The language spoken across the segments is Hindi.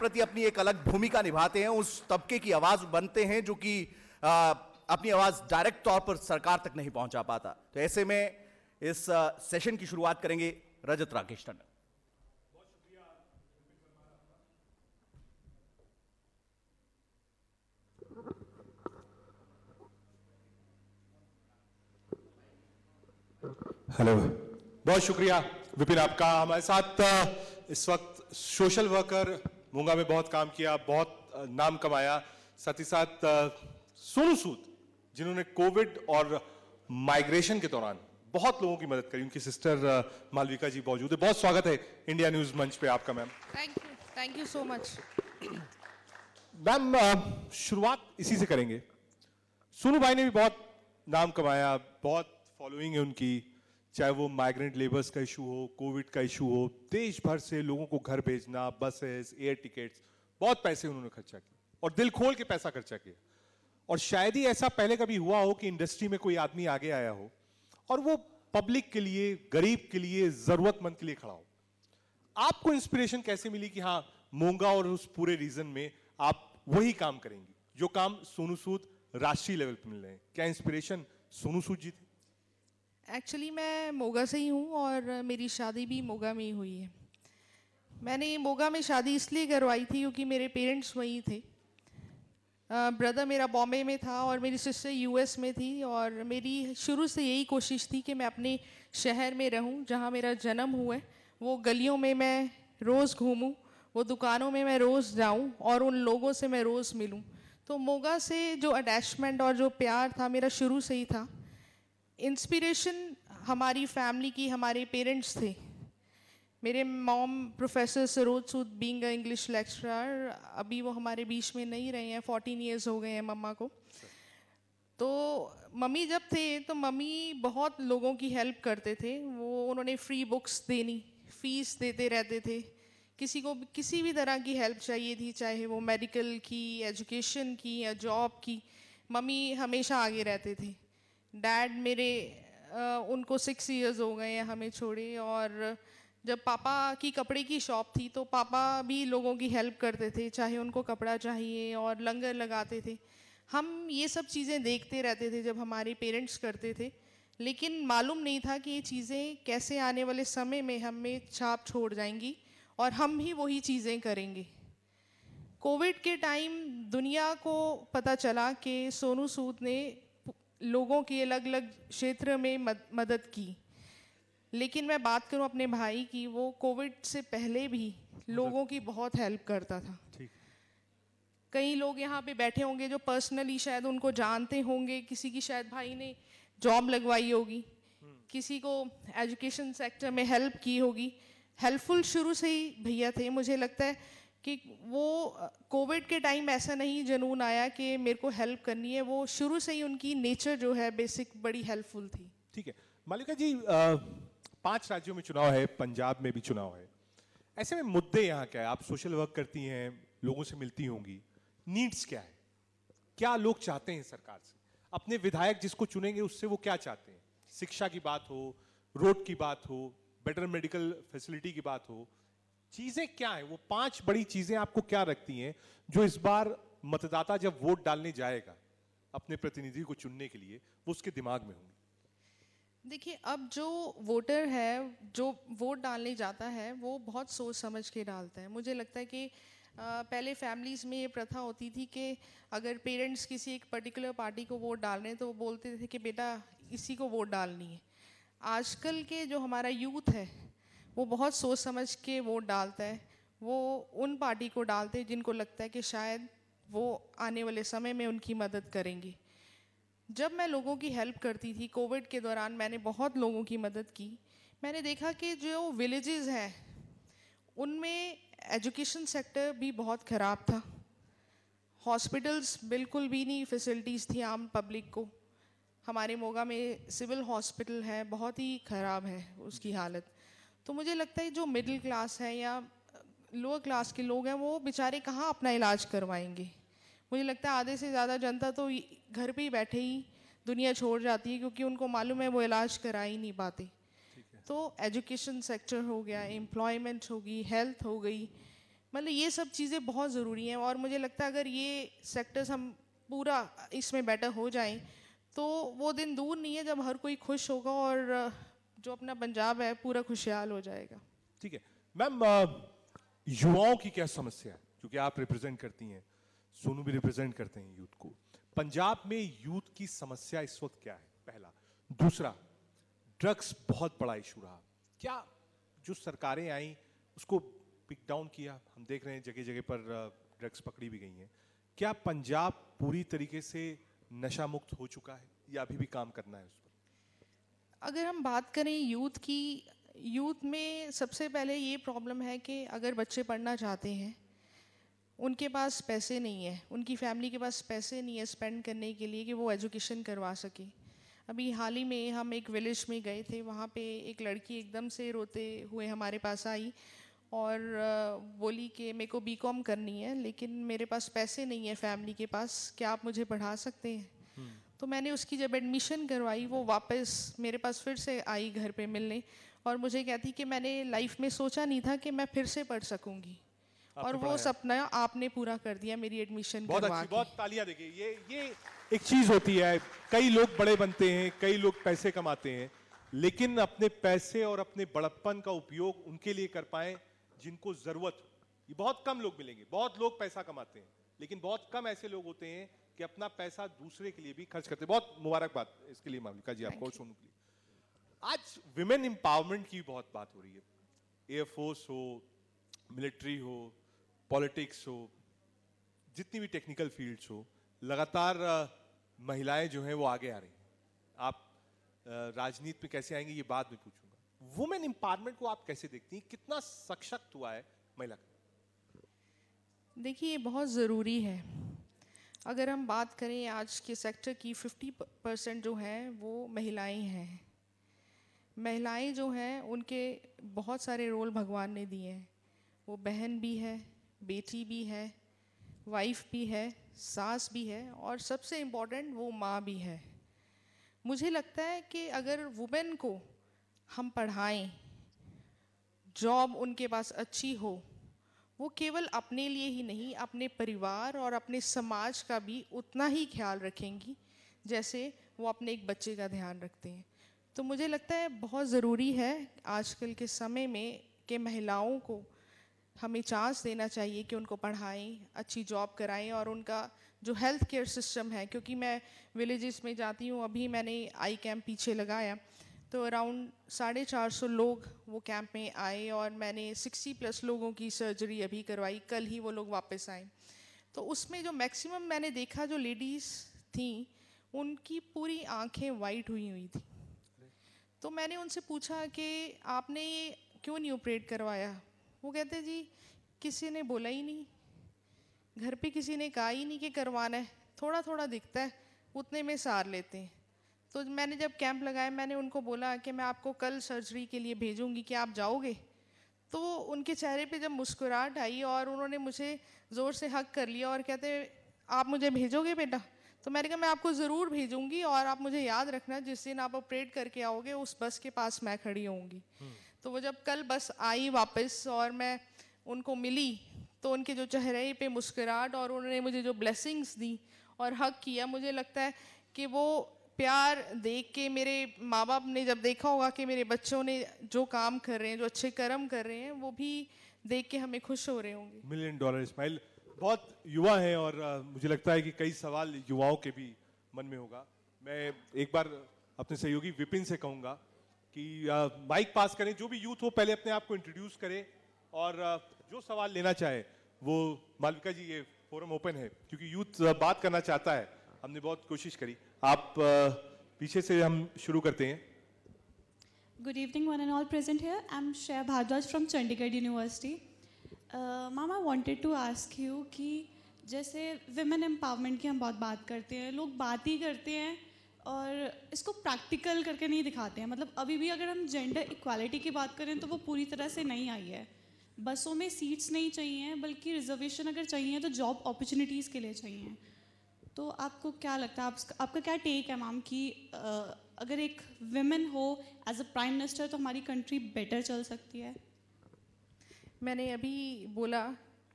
प्रति अपनी एक अलग भूमिका निभाते हैं, उस तबके की आवाज बनते हैं जो कि अपनी आवाज डायरेक्ट तौर पर सरकार तक नहीं पहुंचा पाता। तो ऐसे में इस सेशन की शुरुआत करेंगे रजत राकेश टंडन। हेलो, बहुत शुक्रिया विपिन आपका। हमारे साथ इस वक्त सोशल वर्कर, मूंगा में बहुत काम किया, बहुत नाम कमाया, साथ ही साथ सोनू सूद जिन्होंने कोविड और माइग्रेशन के दौरान बहुत लोगों की मदद करी, उनकी सिस्टर मालविका जी मौजूद है। बहुत स्वागत है इंडिया न्यूज मंच पे आपका ma'am. Thank you so much ma'am. शुरुआत इसी से करेंगे। सोनू भाई ने भी बहुत नाम कमाया, बहुत फॉलोइंग है उनकी, चाहे वो माइग्रेंट लेबर्स का इशू हो, कोविड का इशू हो, देश भर से लोगों को घर भेजना, बसेस, एयर टिकट्स, बहुत पैसे उन्होंने खर्चा किया और दिल खोल के पैसा खर्चा किया। और शायद ही ऐसा पहले कभी हुआ हो कि इंडस्ट्री में कोई आदमी आगे आया हो और वो पब्लिक के लिए, गरीब के लिए, जरूरतमंद के लिए खड़ा हो। आपको इंस्पिरेशन कैसे मिली कि हाँ, मूंगा और उस पूरे रीजन में आप वही काम करेंगी जो काम सोनू सूद राष्ट्रीय लेवल पर मिल रहे हैं? क्या इंस्पिरेशन सोनू सूद जी थे? एक्चुअली मैं मोगा से ही हूँ और मेरी शादी भी मोगा में ही हुई है। मैंने मोगा में शादी इसलिए करवाई थी क्योंकि मेरे पेरेंट्स वहीं थे। ब्रदर मेरा बॉम्बे में था और मेरी सिस्टर यूएस में थी, और मेरी शुरू से यही कोशिश थी कि मैं अपने शहर में रहूं जहां मेरा जन्म हुआ है। वो गलियों में मैं रोज़ घूमूं, वो दुकानों में मैं रोज़ जाऊं और उन लोगों से मैं रोज़ मिलूं। तो मोगा से जो अटैचमेंट और जो प्यार था मेरा शुरू से ही था। इंस्पिरेशन हमारी फैमिली की, हमारे पेरेंट्स थे। मेरे मॉम प्रोफेसर सरोज सूद बीइंग इंग्लिश लेक्चरर, अभी वो हमारे बीच में नहीं रहे हैं, 14 ईयर्स हो गए हैं मम्मा को। तो मम्मी जब थे तो मम्मी बहुत लोगों की हेल्प करते थे। उन्होंने फ्री बुक्स देनी, फीस देते रहते थे। किसी को किसी भी तरह की हेल्प चाहिए थी, चाहे वो मेडिकल की, एजुकेशन की या जॉब की, मम्मी हमेशा आगे रहते थे। डैड मेरे उनको 6 इयर्स हो गए हैं हमें छोड़े, और जब पापा की कपड़े की शॉप थी तो पापा भी लोगों की हेल्प करते थे, चाहे उनको कपड़ा चाहिए, और लंगर लगाते थे। हम ये सब चीज़ें देखते रहते थे जब हमारे पेरेंट्स करते थे, लेकिन मालूम नहीं था कि ये चीज़ें कैसे आने वाले समय में हमें छाप छोड़ जाएंगी और हम ही वही चीज़ें करेंगे। कोविड के टाइम दुनिया को पता चला कि सोनू सूद ने लोगों की अलग अलग क्षेत्र में मदद की। लेकिन मैं बात करूं अपने भाई की, वो कोविड से पहले भी लोगों की बहुत हेल्प करता था। कई लोग यहाँ पे बैठे होंगे जो पर्सनली शायद उनको जानते होंगे, किसी की शायद भाई ने जॉब लगवाई होगी, किसी को एजुकेशन सेक्टर में हेल्प की होगी। हेल्पफुल शुरू से ही भैया थे। मुझे लगता है कि वो कोविड के टाइम ऐसा नहीं जनून आया कि मेरे को हेल्प करनी है, वो शुरू से ही उनकी नेचर जो है बेसिक बड़ी हेल्पफुल थी। ठीक है मालिका जी, 5 राज्यों में चुनाव है, पंजाब में भी चुनाव है। ऐसे में मुद्दे यहाँ क्या है? आप सोशल वर्क करती हैं, लोगों से मिलती होंगी, नीड्स क्या है? क्या लोग चाहते हैं सरकार से? अपने विधायक जिसको चुनेंगे उससे वो क्या चाहते हैं? शिक्षा की बात हो, रोड की बात हो, बेटर मेडिकल फैसिलिटी की बात हो, चीजें क्या है? वो 5 बड़ी चीजें आपको क्या रखती हैं जो इस बार मतदाता जब वोट डालने जाएगा अपने प्रतिनिधि को चुनने के लिए, वो उसके दिमाग में होंगी? देखिए, अब जो वोटर है, जो वोट डालने जाता है, वो बहुत सोच समझ के डालता है। मुझे लगता है कि पहले फैमिलीज़ में ये प्रथा होती थी कि अगर पेरेंट्स किसी एक पर्टिकुलर पार्टी को वोट डाल रहे हैं तो वो बोलते थे कि बेटा इसी को वोट डालनी है। आजकल के जो हमारा यूथ है वो बहुत सोच समझ के वोट डालता है। वो उन पार्टी को डालते हैं जिनको लगता है कि शायद वो आने वाले समय में उनकी मदद करेंगे। जब मैं लोगों की हेल्प करती थी कोविड के दौरान, मैंने बहुत लोगों की मदद की। मैंने देखा कि जो विलेजेस हैं उनमें एजुकेशन सेक्टर भी बहुत ख़राब था। हॉस्पिटल्स बिल्कुल भी नहीं फैसिलिटीज़ थी आम पब्लिक को। हमारे मोगा में सिविल हॉस्पिटल है, बहुत ही ख़राब है उसकी हालत। तो मुझे लगता है जो मिडिल क्लास है या लोअर क्लास के लोग हैं वो बेचारे कहाँ अपना इलाज करवाएंगे। मुझे लगता है आधे से ज़्यादा जनता तो घर पे ही बैठे ही दुनिया छोड़ जाती है, क्योंकि उनको मालूम है वो इलाज करा ही नहीं पाते। तो एजुकेशन सेक्टर हो गया, एम्प्लॉयमेंट होगी, हेल्थ हो गई, मतलब ये सब चीज़ें बहुत ज़रूरी हैं और मुझे लगता है अगर ये सेक्टर्स हम पूरा इसमें बेटर हो जाएं तो वो दिन दूर नहीं है जब हर कोई खुश होगा और जो अपना पंजाब है पूरा खुशहाल हो जाएगा। ठीक है मैम, युवाओं की क्या समस्या है, क्योंकि आप रिप्रेजेंट करती हैं, सोनू भी रिप्रेजेंट करते हैं यूथ को, पंजाब में यूथ की समस्या इस वक्त क्या है, पहला। दूसरा, ड्रग्स बहुत बड़ा इशू रहा, क्या जो सरकारें आई उसको पिक डाउन किया, हम देख रहे हैं जगह जगह पर ड्रग्स पकड़ी भी गई हैं, क्या पंजाब पूरी तरीके से नशा मुक्त हो चुका है या अभी भी काम करना है उस पर? अगर हम बात करें यूथ की, यूथ में सबसे पहले ये प्रॉब्लम है कि अगर बच्चे पढ़ना चाहते हैं उनके पास पैसे नहीं है, उनकी फैमिली के पास पैसे नहीं है स्पेंड करने के लिए कि वो एजुकेशन करवा सके। अभी हाल ही में हम एक विलेज में गए थे, वहाँ पे एक लड़की एकदम से रोते हुए हमारे पास आई और बोली कि मेरे को बीकॉम करनी है लेकिन मेरे पास पैसे नहीं है फैमिली के पास, क्या आप मुझे पढ़ा सकते हैं? तो मैंने उसकी जब एडमिशन करवाई वो वापस मेरे पास फिर से आई घर पे मिलने और मुझे कहती कि मैंने लाइफ में सोचा नहीं था कि मैं फिर से पढ़ सकूंगी और वो सपना आपने पूरा कर दिया मेरी एडमिशन बहुत करवा अच्छी, के। बहुत तालियां देखिए। ये एक चीज होती है, कई लोग बड़े बनते हैं, कई लोग पैसे कमाते हैं, लेकिन अपने पैसे और अपने बड़प्पन का उपयोग उनके लिए कर पाए जिनको जरूरत हो। ये बहुत कम लोग मिलेंगे, बहुत लोग पैसा कमाते हैं लेकिन बहुत कम ऐसे लोग होते हैं कि अपना पैसा दूसरे के लिए भी खर्च करते हैं। बहुत मुबारकबाद इसके लिए मालिका जी आपको और सोनू के लिए। आज विमेन एम्पावरमेंट की बहुत बात हो रही है, एयरफोर्स हो, मिलिट्री हो, पॉलिटिक्स हो, जितनी भी टेक्निकल फील्ड्स हो, लगातार महिलाएं जो हैं वो आगे आ रही हैं। आप राजनीति में कैसे आएंगे ये बाद में पूछूंगा। वुमेन एम्पावरमेंट को आप कैसे देखती हैं, कितना सशक्त हुआ है महिला का? देखिए ये बहुत ज़रूरी है। अगर हम बात करें आज के सेक्टर की 50% जो हैं वो महिलाएं हैं। महिलाएं जो हैं उनके बहुत सारे रोल भगवान ने दिए हैं, वो बहन भी है, बेटी भी है, वाइफ भी है, सास भी है और सबसे इम्पोर्टेंट वो माँ भी है। मुझे लगता है कि अगर वुमेन को हम पढ़ाएं, जॉब उनके पास अच्छी हो, वो केवल अपने लिए ही नहीं अपने परिवार और अपने समाज का भी उतना ही ख्याल रखेंगी जैसे वो अपने एक बच्चे का ध्यान रखते हैं। तो मुझे लगता है बहुत ज़रूरी है आजकल के समय में कि महिलाओं को हमें चांस देना चाहिए कि उनको पढ़ाएं, अच्छी जॉब कराएं और उनका जो हेल्थ केयर सिस्टम है, क्योंकि मैं विलेजेस में जाती हूँ, अभी मैंने आई कैंप पीछे लगाया तो अराउंड 450 लोग वो कैंप में आए और मैंने 60+ लोगों की सर्जरी अभी करवाई, कल ही वो लोग वापस आए। तो उसमें जो मैक्सिमम मैंने देखा जो लेडीज़ थी उनकी पूरी आंखें वाइट हुई थी। तो मैंने उनसे पूछा कि आपने ये क्यों नहीं ऑपरेट करवाया? वो कहते जी किसी ने बोला ही नहीं, घर पे किसी ने कहा ही नहीं कि करवाना है, थोड़ा थोड़ा दिखता है उतने में सार लेते हैं। तो मैंने जब कैंप लगाया मैंने उनको बोला कि मैं आपको कल सर्जरी के लिए भेजूंगी, कि आप जाओगे? तो उनके चेहरे पे जब मुस्कुराहट आई और उन्होंने मुझे ज़ोर से हक कर लिया और कहते आप मुझे भेजोगे बेटा? तो मैंने कहा मैं आपको ज़रूर भेजूंगी और आप मुझे याद रखना जिस दिन आप ऑपरेट करके आओगे उस बस के पास मैं खड़ी होंगी। तो वो जब कल बस आई वापस और मैं उनको मिली तो उनके जो चेहरे पे मुस्कुराहट और उन्होंने मुझे जो ब्लेसिंग्स दी और हक किया, मुझे लगता है कि वो प्यार देख के मेरे माँ बाप ने जब देखा होगा कि मेरे बच्चों ने जो काम कर रहे हैं, जो अच्छे कर्म कर रहे हैं, वो भी देख के हमें खुश हो रहे होंगे। $1 मिलियन स्माइल। बहुत युवा हैं और मुझे लगता है कि कई सवाल युवाओं के भी मन में होगा। मैं एक बार अपने सहयोगी विपिन से कहूंगा कि माइक पास करें, जो भी यूथ हो पहले अपने आप को इंट्रोड्यूस करें और जो सवाल लेना चाहे वो। मालविका जी ये फोरम ओपन है क्योंकि यूथ बात करना चाहता है, हमने बहुत कोशिश करी। आप पीछे से हम शुरू करते हैं। Good evening, one and all present here. I'm Shreya Bhardwaj from Chandigarh University. Ma'am, I wanted to ask you कि जैसे women empowerment की हम बहुत बात करते हैं, लोग बात ही करते हैं और इसको प्रैक्टिकल करके नहीं दिखाते हैं। मतलब अभी भी अगर हम जेंडर इक्वालिटी की बात करें तो वो पूरी तरह से नहीं आई है। बसों में सीट्स नहीं चाहिए, बल्कि रिजर्वेशन अगर चाहिए तो जॉब अपॉर्चुनिटीज़ के लिए चाहिए। तो आपको क्या लगता है, आपका क्या टेक है मैम कि अगर एक विमेन हो एज अ प्राइम मिनिस्टर तो हमारी कंट्री बेटर चल सकती है? मैंने अभी बोला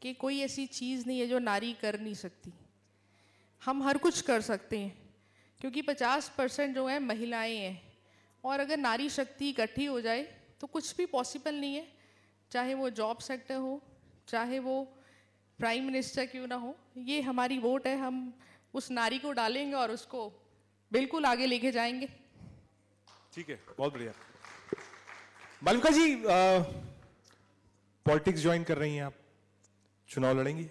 कि कोई ऐसी चीज़ नहीं है जो नारी कर नहीं सकती। हम हर कुछ कर सकते हैं, क्योंकि 50% जो है महिलाएं हैं, और अगर नारी शक्ति इकट्ठी हो जाए तो कुछ भी पॉसिबल नहीं है, चाहे वो जॉब सेक्टर हो, चाहे वो प्राइम मिनिस्टर क्यों ना हो। ये हमारी वोट है, हम उस नारी को डालेंगे और उसको बिल्कुल आगे लेके जाएंगे। ठीक है, बहुत बढ़िया। मालविका जी, पॉलिटिक्स ज्वाइन कर रही हैं आप, चुनाव लड़ेंगी?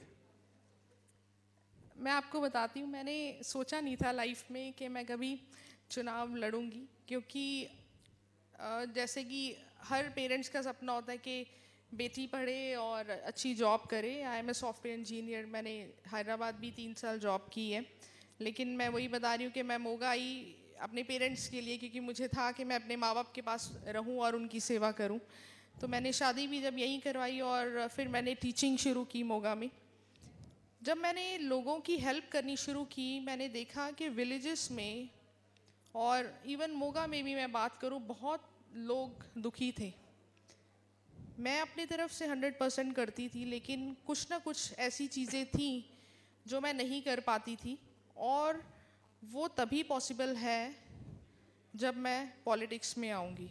मैं आपको बताती हूँ, मैंने सोचा नहीं था लाइफ में कि मैं कभी चुनाव लड़ूंगी, क्योंकि जैसे कि हर पेरेंट्स का सपना होता है कि बेटी पढ़े और अच्छी जॉब करे। I am a software engineer, मैंने हैदराबाद भी 3 साल जॉब की है, लेकिन मैं वही बता रही हूँ कि मैं मोगा आई अपने पेरेंट्स के लिए, क्योंकि मुझे था कि मैं अपने माँ बाप के पास रहूँ और उनकी सेवा करूँ। तो मैंने शादी भी जब यहीं करवाई और फिर मैंने टीचिंग शुरू की मोगा में। जब मैंने लोगों की हेल्प करनी शुरू की, मैंने देखा कि विलेजेस में और इवन मोगा में भी मैं बात करूं, बहुत लोग दुखी थे। मैं अपनी तरफ से 100% करती थी, लेकिन कुछ ना कुछ ऐसी चीज़ें थी जो मैं नहीं कर पाती थी, और वो तभी पॉसिबल है जब मैं पॉलिटिक्स में आऊँगी।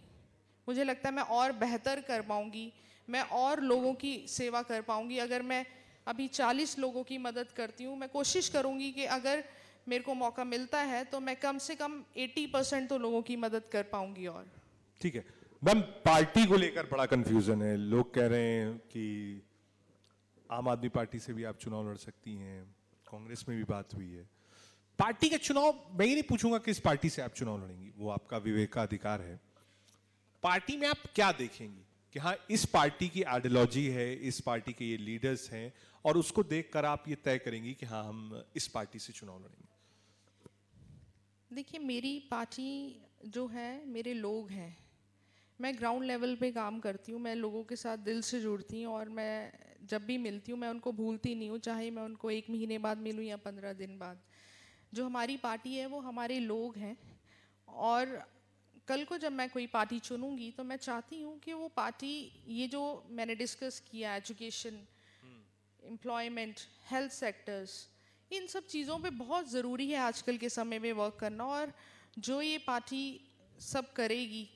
मुझे लगता है मैं और बेहतर कर पाऊँगी, मैं और लोगों की सेवा कर पाऊँगी। अगर मैं अभी 40 लोगों की मदद करती हूँ, मैं कोशिश करूँगी कि अगर मेरे को मौका मिलता है तो मैं कम से कम 80% तो लोगों की मदद कर पाऊँगी। और ठीक है मैम, पार्टी को लेकर बड़ा कंफ्यूजन है। लोग कह रहे हैं कि आम आदमी पार्टी से भी आप चुनाव लड़ सकती हैं, कांग्रेस में भी बात हुई है। पार्टी का चुनाव, मैं ये नहीं पूछूंगा किस पार्टी से आप चुनाव लड़ेंगी, वो आपका विवेकाधिकार है। पार्टी में आप क्या देखेंगी कि हाँ इस पार्टी की आइडियोलॉजी है, इस पार्टी के ये लीडर्स हैं, और उसको देखकर आप ये तय करेंगी कि हाँ हम इस पार्टी से चुनाव लड़ेंगे? देखिए, मेरी पार्टी जो है मेरे लोग हैं। मैं ग्राउंड लेवल पे काम करती हूँ, मैं लोगों के साथ दिल से जुड़ती हूँ, और मैं जब भी मिलती हूँ मैं उनको भूलती नहीं हूँ, चाहे मैं उनको 1 महीने बाद मिलूँ या 15 दिन बाद। जो हमारी पार्टी है वो हमारे लोग हैं, और कल को जब मैं कोई पार्टी चुनूंगी तो मैं चाहती हूँ कि वो पार्टी, ये जो मैंने डिस्कस किया, एजुकेशन, एम्प्लॉयमेंट, हेल्थ सेक्टर्स, इन सब चीज़ों पे बहुत ज़रूरी है आजकल के समय में वर्क करना। और जो ये पार्टी सब करेगी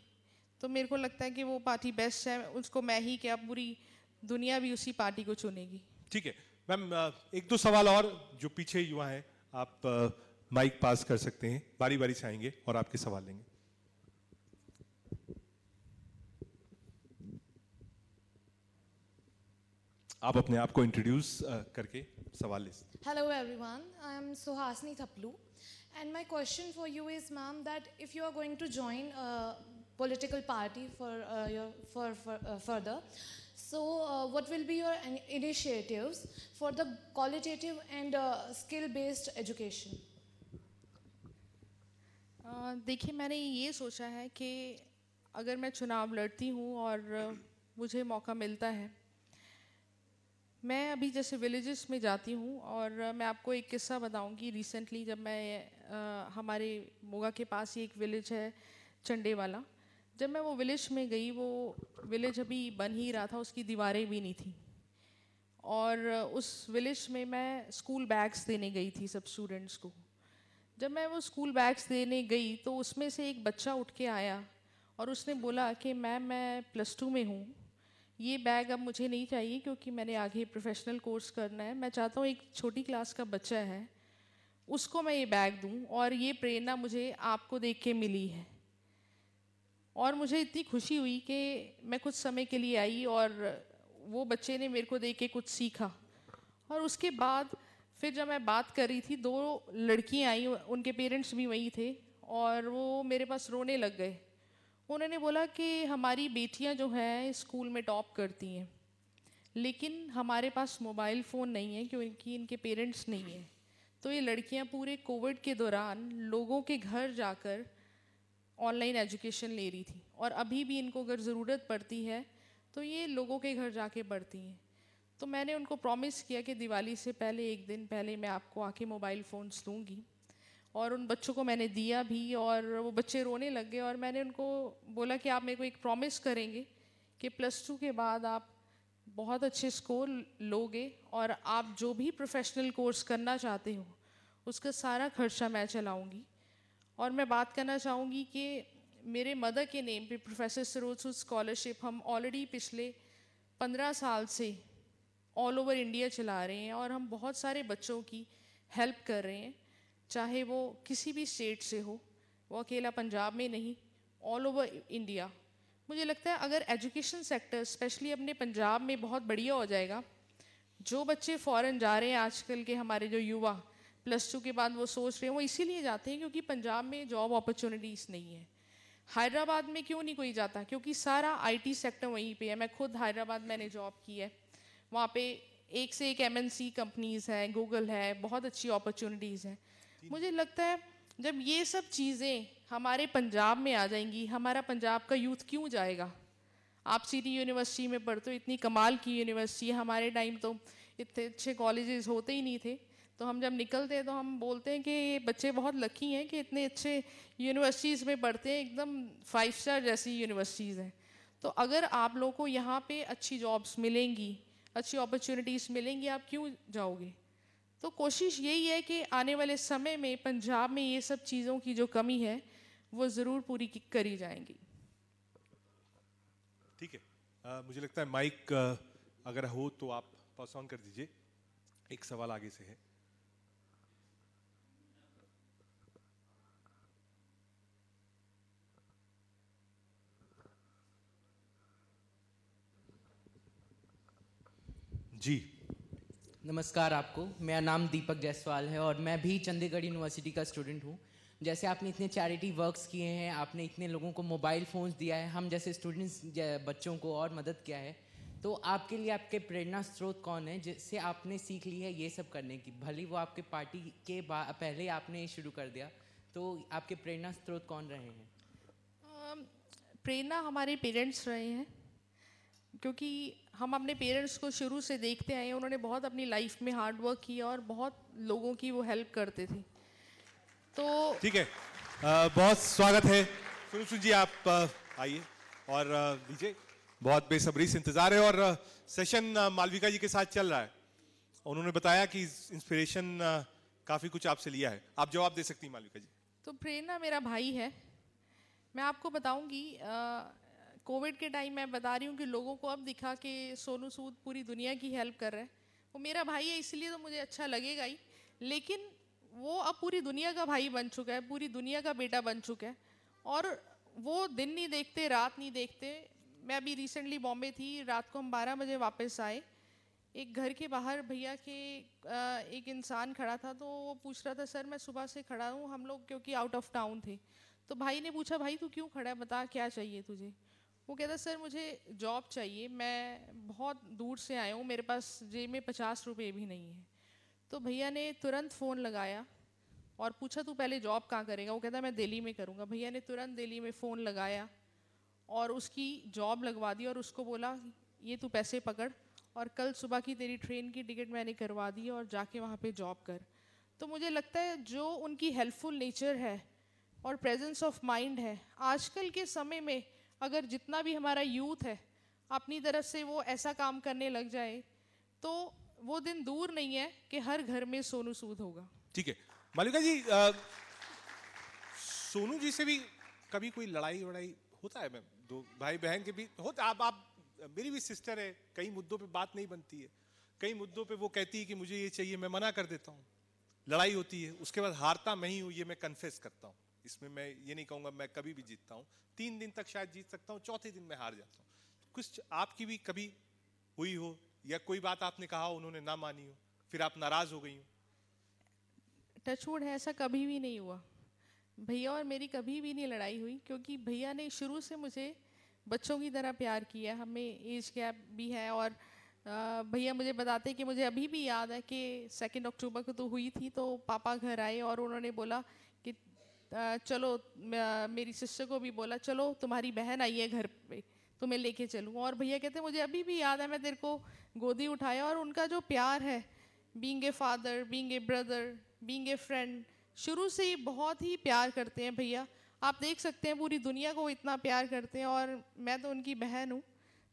तो मेरे को लगता है कि वो पार्टी बेस्ट है। उसको मैं ही क्या, पूरी दुनिया भी उसी पार्टी को चुनेगी। ठीक है मैम, 1-2 सवाल और जो पीछे युवा हैं, आप माइक पास कर सकते हैं, बारी बारी से आएंगे और आपके सवाल लेंगे। आप अपने आप को इंट्रोड्यूस करके सवाल ले सकते हैं। Hello everyone, I am Suhasini Thaplu, and my question for you is, ma'am, that if you are going to join a political party for further, so what will be your initiatives for the qualitative and skill-based education? देखिए, मैंने ये सोचा है कि अगर मैं चुनाव लड़ती हूँ और मुझे मौका मिलता है, मैं अभी जैसे विलेजेस में जाती हूँ, और मैं आपको एक किस्सा बताऊँगी। रिसेंटली जब मैं हमारे मोगा के पास ही एक विलेज है चंडे वाला, जब मैं वो विलेज में गई, वो विलेज अभी बन ही रहा था, उसकी दीवारें भी नहीं थी, और उस विलेज में मैं स्कूल बैग्स देने गई थी सब स्टूडेंट्स को। जब मैं वो स्कूल बैग्स देने गई तो उसमें से एक बच्चा उठ के आया और उसने बोला कि मैम, मैं +2 में हूँ, ये बैग अब मुझे नहीं चाहिए क्योंकि मैंने आगे प्रोफेशनल कोर्स करना है। मैं चाहता हूँ एक छोटी क्लास का बच्चा है, उसको मैं ये बैग दूँ, और ये प्रेरणा मुझे आपको देख के मिली है। और मुझे इतनी खुशी हुई कि मैं कुछ समय के लिए आई और वो बच्चे ने मेरे को देख के कुछ सीखा। और उसके बाद फिर जब मैं बात कर रही थी, 2 लड़कियाँ आई, उनके पेरेंट्स भी वहीं थे, और वो मेरे पास रोने लग गए। उन्होंने बोला कि हमारी बेटियां जो हैं स्कूल में टॉप करती हैं, लेकिन हमारे पास मोबाइल फ़ोन नहीं है क्योंकि इनके पेरेंट्स नहीं हैं। तो ये लड़कियां पूरे कोविड के दौरान लोगों के घर जाकर ऑनलाइन एजुकेशन ले रही थी, और अभी भी इनको अगर ज़रूरत पड़ती है तो ये लोगों के घर जाके पढ़ती हैं। तो मैंने उनको प्रॉमिस किया कि दिवाली से पहले 1 दिन पहले मैं आपको आके मोबाइल फ़ोन्स दूँगी, और उन बच्चों को मैंने दिया भी, और वो बच्चे रोने लग गए। और मैंने उनको बोला कि आप मेरे को एक प्रॉमिस करेंगे कि +2 के बाद आप बहुत अच्छे स्कोर लोगे और आप जो भी प्रोफेशनल कोर्स करना चाहते हो उसका सारा खर्चा मैं चलाऊंगी। और मैं बात करना चाहूँगी कि मेरे मदर के नेम पे प्रोफेसर सरोज सूद स्कॉलरशिप हम ऑलरेडी पिछले 15 साल से ऑल ओवर इंडिया चला रहे हैं और हम बहुत सारे बच्चों की हेल्प कर रहे हैं, चाहे वो किसी भी स्टेट से हो, वो अकेला पंजाब में नहीं, ऑल ओवर इंडिया। मुझे लगता है अगर एजुकेशन सेक्टर स्पेशली अपने पंजाब में बहुत बढ़िया हो जाएगा, जो बच्चे फ़ॉरेन जा रहे हैं आजकल के हमारे जो युवा +2 के बाद वो सोच रहे हैं, वो इसीलिए जाते हैं क्योंकि पंजाब में जॉब अपॉर्चुनिटीज़ नहीं है। हैदराबाद में क्यों नहीं कोई जाता? क्योंकि सारा आईटी सेक्टर वहीं पे है। मैं खुद हैदराबाद मैंने जॉब की है, वहाँ पे एक से एक MNC कंपनीज़ हैं, गूगल है, बहुत अच्छी अपॉर्चुनिटीज़ हैं। मुझे लगता है जब ये सब चीज़ें हमारे पंजाब में आ जाएंगी, हमारा पंजाब का यूथ क्यों जाएगा? आप सिटी यूनिवर्सिटी में पढ़ते हो, इतनी कमाल की यूनिवर्सिटी है। हमारे टाइम तो इतने अच्छे कॉलेजेस होते ही नहीं थे, तो हम जब निकलते हैं तो हम बोलते हैं कि ये बच्चे बहुत लकी हैं कि इतने अच्छे यूनिवर्सिटीज़ में पढ़ते हैं, एकदम 5 स्टार जैसी यूनिवर्सिटीज़ हैं। तो अगर आप लोगों को यहाँ पे अच्छी जॉब्स मिलेंगी, अच्छी अपॉर्चुनिटीज़ मिलेंगी, आप क्यों जाओगे? तो कोशिश यही है कि आने वाले समय में पंजाब में ये सब चीज़ों की जो कमी है वो ज़रूर पूरी करी जाएंगी। ठीक है, मुझे लगता है माइक अगर हो तो आप पास ऑन कर दीजिए। एक सवाल आगे से है। जी नमस्कार आपको, मेरा नाम दीपक जायसवाल है और मैं भी चंडीगढ़ यूनिवर्सिटी का स्टूडेंट हूँ। जैसे आपने इतने चैरिटी वर्क्स किए हैं, आपने इतने लोगों को मोबाइल फ़ोन्स दिया है, हम जैसे स्टूडेंट्स बच्चों को और मदद किया है, तो आपके लिए आपके प्रेरणा स्रोत कौन है जिससे आपने सीख ली है ये सब करने की? भले वो आपके पार्टी के पहले आपने शुरू कर दिया, तो आपके प्रेरणा स्रोत कौन रहे हैं? प्रेरणा हमारे पेरेंट्स रहे हैं, क्योंकि हम अपने पेरेंट्स को शुरू से देखते आए हैं। उन्होंने बहुत अपनी लाइफ में हार्ड वर्क किया और बहुत लोगों की वो हेल्प करते थे। तो ठीक है, बहुत स्वागत है। सुन जी आप आइए और दीजिए, बहुत बेसब्री से इंतजार है और सेशन मालविका जी के साथ चल रहा है। उन्होंने बताया कि इंस्पिरेशन काफी कुछ आपसे लिया है। आप जवाब दे सकती हैं मालविका जी। तो प्रेरणा मेरा भाई है। मैं आपको बताऊंगी, कोविड के टाइम मैं बता रही हूँ कि लोगों को अब दिखा कि सोनू सूद पूरी दुनिया की हेल्प कर रहा है। वो मेरा भाई है इसलिए तो मुझे अच्छा लगेगा ही, लेकिन वो अब पूरी दुनिया का भाई बन चुका है, पूरी दुनिया का बेटा बन चुका है और वो दिन नहीं देखते, रात नहीं देखते। मैं अभी रिसेंटली बॉम्बे थी, रात को हम 12 बजे वापस आए। एक घर के बाहर भैया के एक इंसान खड़ा था, तो वो पूछ रहा था सर मैं सुबह से खड़ा हूँ, हम लोग क्योंकि आउट ऑफ टाउन थे। तो भाई ने पूछा भाई तू क्यों खड़ा है, बता क्या चाहिए तुझे? वो कहता सर मुझे जॉब चाहिए, मैं बहुत दूर से आया हूँ, मेरे पास जेब में 50 रुपये भी नहीं है। तो भैया ने तुरंत फ़ोन लगाया और पूछा तू पहले जॉब कहाँ करेगा? वो कहता मैं दिल्ली में करूँगा। भैया ने तुरंत दिल्ली में फ़ोन लगाया और उसकी जॉब लगवा दी और उसको बोला ये तू पैसे पकड़ और कल सुबह की तेरी ट्रेन की टिकट मैंने करवा दी और जाके वहाँ पे जॉब कर। तो मुझे लगता है जो उनकी हेल्पफुल नेचर है और प्रेजेंस ऑफ माइंड है, आजकल के समय में अगर जितना भी हमारा यूथ है अपनी तरफ से वो ऐसा काम करने लग जाए तो वो दिन दूर नहीं है कि हर घर में सोनू सूद होगा। ठीक है मालविका जी, सोनू जी से भी कभी कोई लड़ाई वड़ाई होता है? मैं दो भाई बहन के भी होता, आप मेरी भी सिस्टर है, कई मुद्दों पे बात नहीं बनती है, कई मुद्दों पे वो कहती है कि मुझे ये चाहिए, मैं मना कर देता हूँ, लड़ाई होती है, उसके बाद हारता मैं ही हूँ, ये मैं कन्फेस करता हूँ। इसमें मैं ये नहीं कहूँगा मैं कभी भी जीतता हूँ, 3 दिन तक शायद जीत सकता हूँ, चौथे दिन मैं हार जाता हूँ। कुछ आपकी भी कभी हुई हो या कोई बात आपने कहा हो उन्होंने ना मानी हो, फिर आप नाराज हो गई हो? टचवुड है, ऐसा कभी भी नहीं हुआ। भैया और मेरी कभी भी नहीं लड़ाई हुई, क्योंकि भैया ने शुरू से मुझे बच्चों की तरह प्यार किया। हमें एज गैप भी है और भैया मुझे बताते कि मुझे अभी भी याद है कि 2 अक्टूबर को तो हुई थी, तो पापा घर आए और उन्होंने बोला कि चलो, मेरी सिस्टर को भी बोला चलो तुम्हारी बहन आई है घर पे, तुम्हें लेके चलूँ। और भैया कहते मुझे अभी भी याद है, मैं तेरे को गोदी उठाया और उनका जो प्यार है, being a father, being a brother, being a friend, शुरू से ही बहुत ही प्यार करते हैं भैया। आप देख सकते हैं पूरी दुनिया को इतना प्यार करते हैं और मैं तो उनकी बहन हूँ,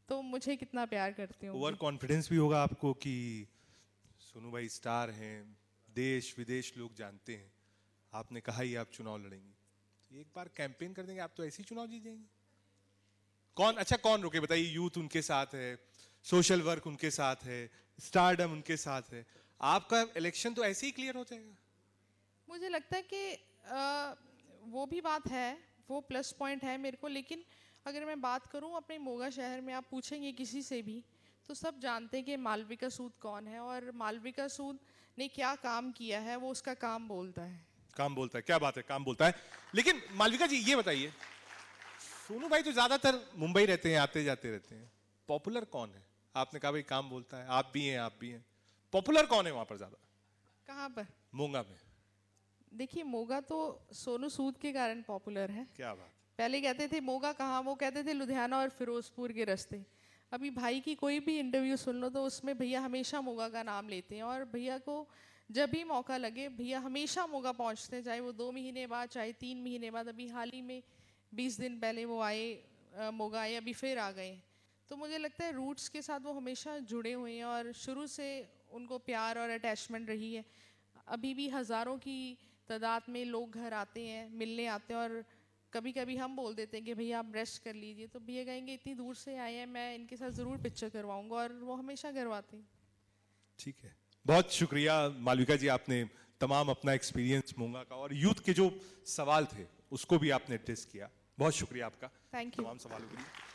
तो मुझे कितना प्यार करते ओवर हो। कॉन्फिडेंस भी होगा आपको कि सोनू भाई स्टार हैं, देश विदेश लोग जानते हैं, आपने कहा ही आप चुनाव लड़ेंगे, तो एक बार कैंपेन कर देंगे आप तो ऐसे ही चुनाव जीत जाएंगे। कौन रोके बताइए? यूथ उनके साथ है, सोशल वर्क उनके साथ है, स्टारडम उनके साथ है, आपका इलेक्शन तो ऐसे ही क्लियर हो जाएगा। मुझे लगता है कि वो भी बात है, वो प्लस पॉइंट है मेरे को, लेकिन अगर मैं बात करूं अपने मोगा शहर में, आप पूछेंगे किसी से भी तो सब जानते हैं कि मालविका सूद कौन है और मालविका सूद ने क्या काम किया है, वो उसका काम बोलता है। काम बोलता है, क्या बात है, काम बोलता है। लेकिन मालविका जी ये बताइए, सोनू भाई तो ज्यादातर मुंबई रहते हैं, आते जाते रहते हैं, पॉपुलर कौन है? आपने कहा भाई काम बोलता है, आप भी हैं, पॉपुलर कौन है वहां पर ज्यादा? कहाँ पर? मोगा में। देखिए, मोगा तो सोनू सूद के कारण पॉपुलर है। क्या बात। पहले कहते थे मोगा कहाँ, वो कहते थे लुधियाना और फिरोजपुर के रास्ते। अभी भाई की कोई भी इंटरव्यू सुन लो तो उसमें भैया हमेशा मोगा का नाम लेते हैं, और भैया को जब भी मौका लगे भैया हमेशा मोगा पहुंचते हैं, चाहे वो 2 महीने बाद, चाहे 3 महीने बाद। अभी हाल ही में 20 दिन पहले वो आए, मोगा आए, अभी फिर आ गए। तो मुझे लगता है रूट्स के साथ वो हमेशा जुड़े हुए हैं और शुरू से उनको प्यार और अटैचमेंट रही है। अभी भी हज़ारों की तादाद में लोग घर आते हैं, मिलने आते हैं, और कभी कभी हम बोल देते हैं कि भैया आप रेस्ट कर लीजिए, तो भैया कहेंगे इतनी दूर से आए हैं, मैं इनके साथ ज़रूर पिक्चर करवाऊंगा, और वो हमेशा करवाते हैं। ठीक है, बहुत शुक्रिया मालविका जी, आपने तमाम अपना एक्सपीरियंस मोगा का और यूथ के जो सवाल थे उसको भी आपने टेस्ट किया। बहुत शुक्रिया आपका थैंक यू। तमाम सवालों के लिए।